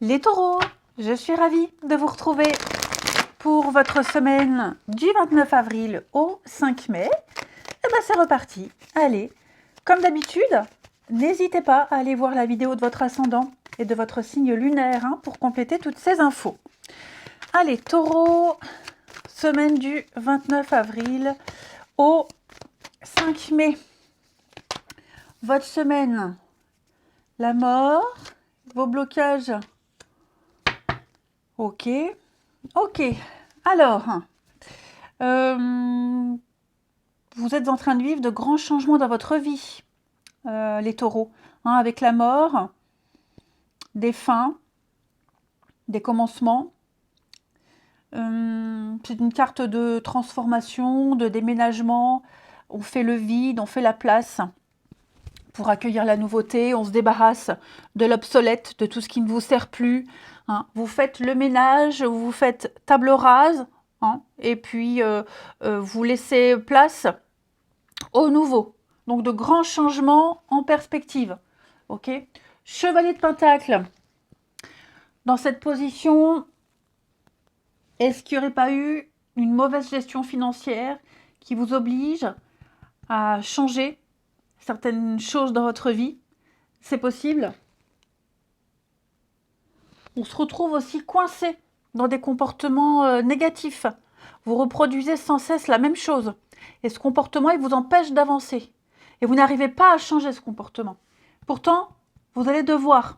Les taureaux, je suis ravie de vous retrouver pour votre semaine du 29 avril au 5 mai. Et bien c'est reparti. Allez, comme d'habitude, n'hésitez pas à aller voir la vidéo de votre ascendant et de votre signe lunaire pour compléter toutes ces infos. Allez, taureau, semaine du 29 avril au 5 mai. Votre semaine, la mort, vos blocages. Ok, ok. Alors, vous êtes en train de vivre de grands changements dans votre vie, les taureaux, avec la mort, des fins, des commencements. C'est une carte de transformation, de déménagement. On fait le vide, on fait la place pour accueillir la nouveauté. On se débarrasse de l'obsolète, de tout ce qui ne vous sert plus. Vous faites le ménage, vous faites table rase, et puis vous laissez place au nouveau. Donc de grands changements en perspective. Ok. Chevalier de Pentacle. Dans cette position, est-ce qu'il n'y aurait pas eu une mauvaise gestion financière qui vous oblige à changer certaines choses dans votre vie? C'est possible. On se retrouve aussi coincé dans des comportements négatifs. Vous reproduisez sans cesse la même chose. Et ce comportement, il vous empêche d'avancer. Et vous n'arrivez pas à changer ce comportement. Pourtant, vous allez devoir.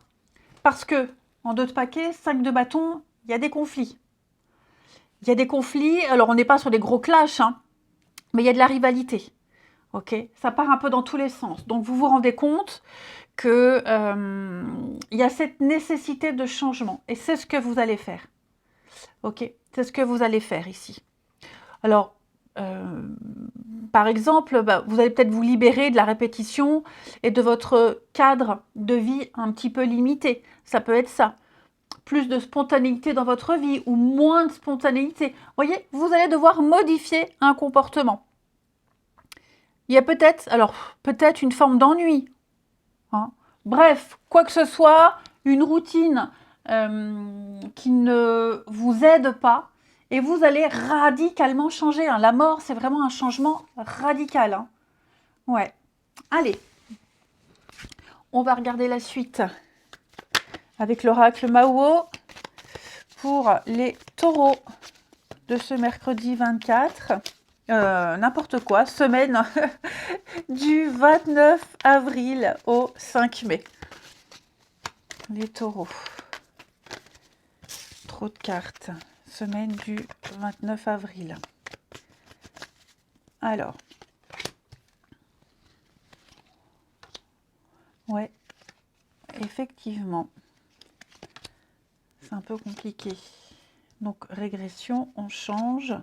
Parce que, en 2 de paquet, 5 de bâton, il y a des conflits. Il y a des conflits, alors on n'est pas sur des gros clashs, mais il y a de la rivalité. Ok, ça part un peu dans tous les sens. Donc vous vous rendez compte que y a cette nécessité de changement. Et c'est ce que vous allez faire. Ok, c'est ce que vous allez faire ici. Alors, par exemple, vous allez peut-être vous libérer de la répétition et de votre cadre de vie un petit peu limité. Ça peut être ça. Plus de spontanéité dans votre vie ou moins de spontanéité. Vous voyez, vous allez devoir modifier un comportement. Il y a peut-être une forme d'ennui. Bref, quoi que ce soit, une routine qui ne vous aide pas et vous allez radicalement changer. La mort, c'est vraiment un changement radical. Ouais. Allez, on va regarder la suite avec l'oracle Mao pour les taureaux de ce mercredi 24. N'importe quoi, semaine du 29 avril au 5 mai. Les taureaux. Trop de cartes. Semaine du 29 avril. Alors. Ouais. Effectivement. C'est un peu compliqué. Donc, régression, on change.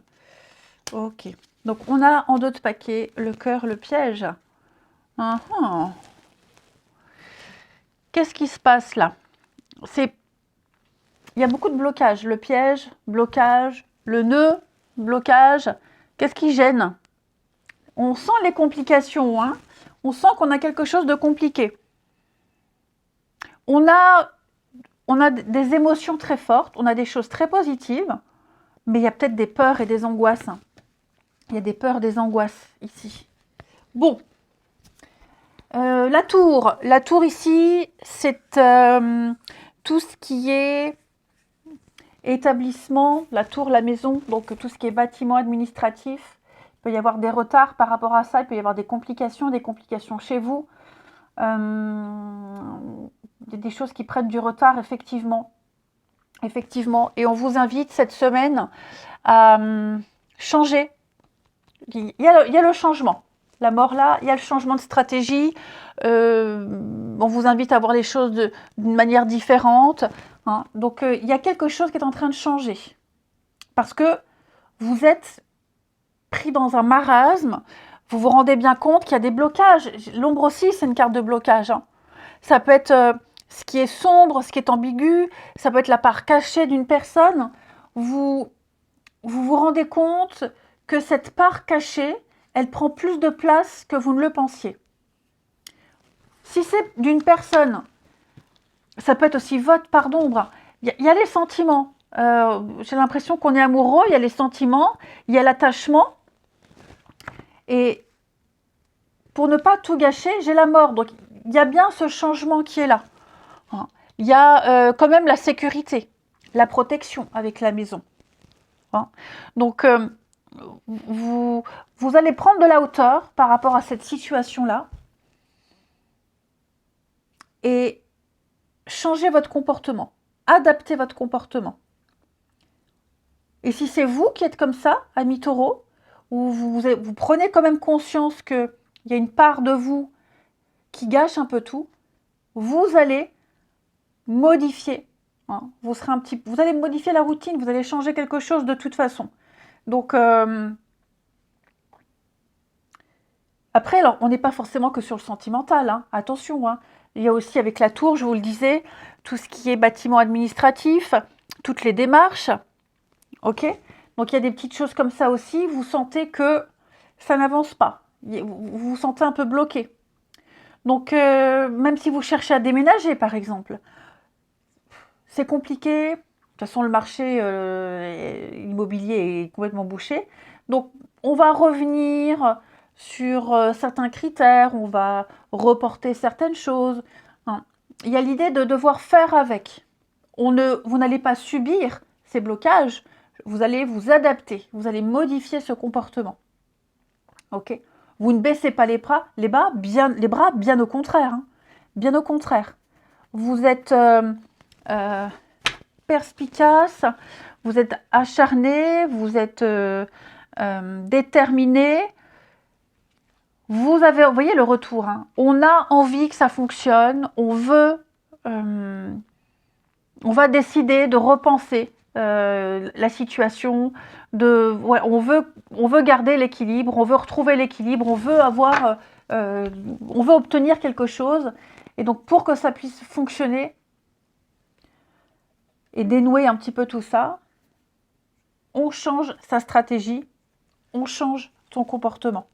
Ok. Donc, on a en 2 de paquet le cœur, le piège. Qu'est-ce qui se passe là? Il y a beaucoup de blocages. Le piège, blocage, le nœud, blocage. Qu'est-ce qui gêne? On sent les complications. On sent qu'on a quelque chose de compliqué. On a des émotions très fortes. On a des choses très positives. Mais il y a peut-être des peurs et des angoisses. Il y a des peurs, des angoisses ici. Bon. La tour ici, c'est tout ce qui est établissement, la tour, la maison, donc tout ce qui est bâtiment administratif. Il peut y avoir des retards par rapport à ça, il peut y avoir des complications chez vous. Des choses qui prennent du retard, effectivement. Et on vous invite cette semaine à changer. Il y a le changement. La mort là, il y a le changement de stratégie. On vous invite à voir les choses d'une manière différente. Donc, il y a quelque chose qui est en train de changer. Parce que vous êtes pris dans un marasme. Vous vous rendez bien compte qu'il y a des blocages. L'ombre aussi, c'est une carte de blocage. Ça peut être ce qui est sombre, ce qui est ambigu. Ça peut être la part cachée d'une personne. Vous vous rendez compte que cette part cachée, elle prend plus de place que vous ne le pensiez. Si c'est d'une personne, ça peut être aussi votre part d'ombre, il y a les sentiments. J'ai l'impression qu'on est amoureux, il y a les sentiments, il y a l'attachement. Et pour ne pas tout gâcher, j'ai la mort. Donc, il y a bien ce changement qui est là. Hein. Il y a quand même la sécurité, la protection avec la maison. Hein. Donc, vous allez prendre de la hauteur par rapport à cette situation-là et changer votre comportement, adapter votre comportement. Et si c'est vous qui êtes comme ça, ami Taureau, où vous prenez quand même conscience qu'il y a une part de vous qui gâche un peu tout, vous allez modifier. Hein, vous allez modifier la routine, vous allez changer quelque chose de toute façon. Donc, après, alors, on n'est pas forcément que sur le sentimental, hein, attention. Hein. Il y a aussi avec la tour, je vous le disais, tout ce qui est bâtiment administratif, toutes les démarches. Ok ? Donc, il y a des petites choses comme ça aussi. Vous sentez que ça n'avance pas. Vous vous sentez un peu bloqué. Donc, même si vous cherchez à déménager, par exemple, c'est compliqué. De toute façon, le marché immobilier est complètement bouché. Donc, on va revenir sur certains critères, on va reporter certaines choses. Hein. Il y a l'idée de devoir faire avec. Vous n'allez pas subir ces blocages, vous allez vous adapter, vous allez modifier ce comportement. Ok ? Vous ne baissez pas les bras, bien au contraire. Hein. Bien au contraire. Vous êtes perspicace, vous êtes acharné, vous êtes déterminé. Vous voyez le retour. Hein. On a envie que ça fonctionne. On va décider de repenser la situation. On veut garder l'équilibre. On veut retrouver l'équilibre. On veut obtenir quelque chose. Et donc, pour que ça puisse fonctionner et dénouer un petit peu tout ça, on change sa stratégie, on change son comportement.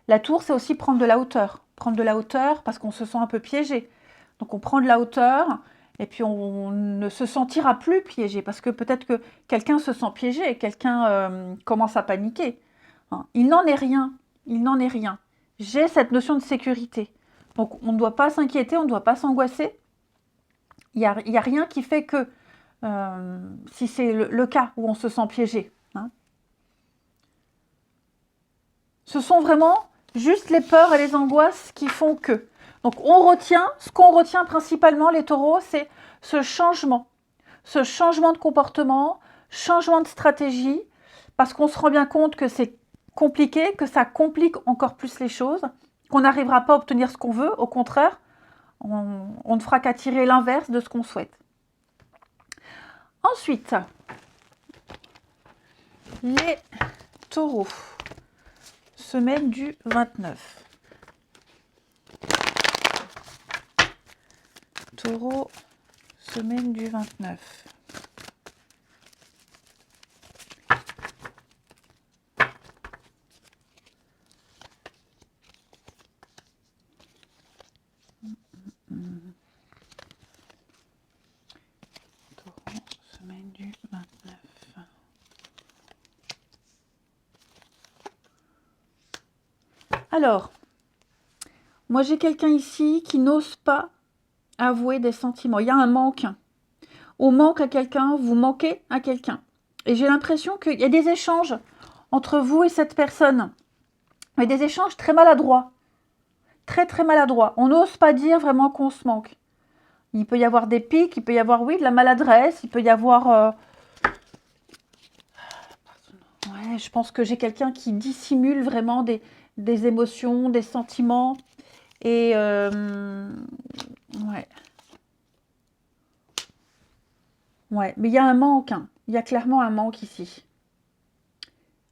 La tour, c'est aussi prendre de la hauteur. Prendre de la hauteur parce qu'on se sent un peu piégé. Donc, on prend de la hauteur et puis on ne se sentira plus piégé parce que peut-être que quelqu'un se sent piégé et quelqu'un commence à paniquer. Hein. Il n'en est rien. Il n'en est rien. J'ai cette notion de sécurité. Donc, on ne doit pas s'inquiéter, on ne doit pas s'angoisser. Il n'y a rien qui fait que, si c'est le cas où on se sent piégé. Hein. Ce sont vraiment juste les peurs et les angoisses qui font que. Donc, ce qu'on retient principalement, les taureaux, c'est ce changement de comportement, changement de stratégie, parce qu'on se rend bien compte que c'est compliqué, que ça complique encore plus les choses, qu'on n'arrivera pas à obtenir ce qu'on veut. Au contraire, on ne fera qu'attirer l'inverse de ce qu'on souhaite. Ensuite, les taureaux, semaine du 29. Taureau, semaine du 29. Taureau, semaine du 29. Alors, moi j'ai quelqu'un ici qui n'ose pas avouer des sentiments. Il y a un manque. On manque à quelqu'un, vous manquez à quelqu'un. Et j'ai l'impression qu'il y a des échanges entre vous et cette personne. Mais des échanges très maladroits. Très très maladroits. On n'ose pas dire vraiment qu'on se manque. Il peut y avoir des pics, il peut y avoir, oui, de la maladresse, il peut y avoir... Ouais, je pense que j'ai quelqu'un qui dissimule vraiment des émotions, des sentiments. Et... ouais. Ouais, mais il y a un manque. Hein. Il y a clairement un manque ici.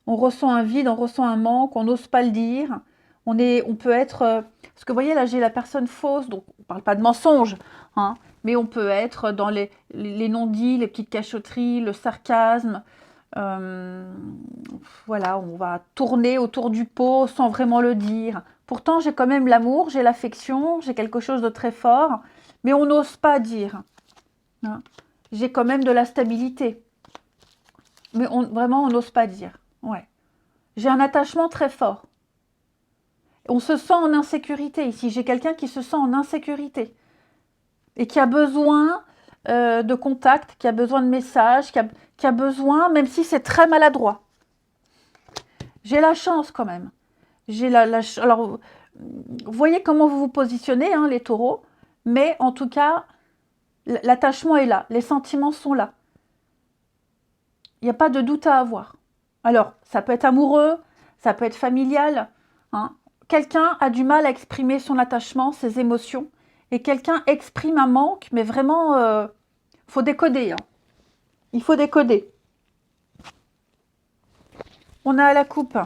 On ressent un vide, on ressent un manque, on n'ose pas le dire. On peut être... parce que vous voyez, là, j'ai la personne fausse, donc on ne parle pas de mensonge, hein, mais on peut être dans les non-dits, les petites cachotteries, le sarcasme. Voilà, on va tourner autour du pot sans vraiment le dire. Pourtant, j'ai quand même l'amour, j'ai l'affection, j'ai quelque chose de très fort, Mais on n'ose pas dire. Hein. J'ai quand même de la stabilité. Mais vraiment, on n'ose pas dire. Ouais. J'ai un attachement très fort. On se sent en insécurité ici. J'ai quelqu'un qui se sent en insécurité. Et qui a besoin de contact, qui a besoin de messages, qui a besoin, même si c'est très maladroit. J'ai la chance quand même. Alors, vous voyez comment vous vous positionnez, hein, les taureaux. Mais en tout cas, l'attachement est là. Les sentiments sont là. Il n'y a pas de doute à avoir. Alors, ça peut être amoureux, ça peut être familial. Hein. Quelqu'un a du mal à exprimer son attachement, ses émotions. Et quelqu'un exprime un manque, mais vraiment, faut décoder. Hein. Il faut décoder. On a la coupe.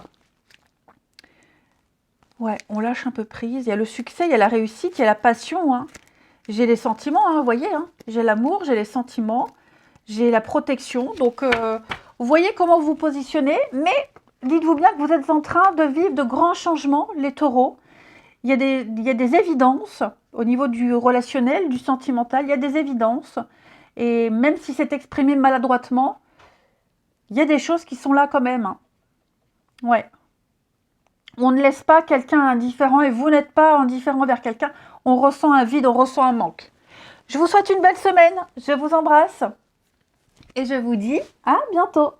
Ouais, on lâche un peu prise. Il y a le succès, il y a la réussite, il y a la passion. Hein. J'ai les sentiments, hein, vous voyez. Hein. J'ai l'amour, j'ai les sentiments, j'ai la protection. Donc, vous voyez comment vous vous positionnez. Mais dites-vous bien que vous êtes en train de vivre de grands changements, les taureaux. Il y a des évidences au niveau du relationnel, du sentimental. Il y a des évidences. Et même si c'est exprimé maladroitement, il y a des choses qui sont là quand même. Hein. Ouais. On ne laisse pas quelqu'un indifférent et vous n'êtes pas indifférent vers quelqu'un. On ressent un vide, on ressent un manque. Je vous souhaite une belle semaine. Je vous embrasse. Et je vous dis à bientôt.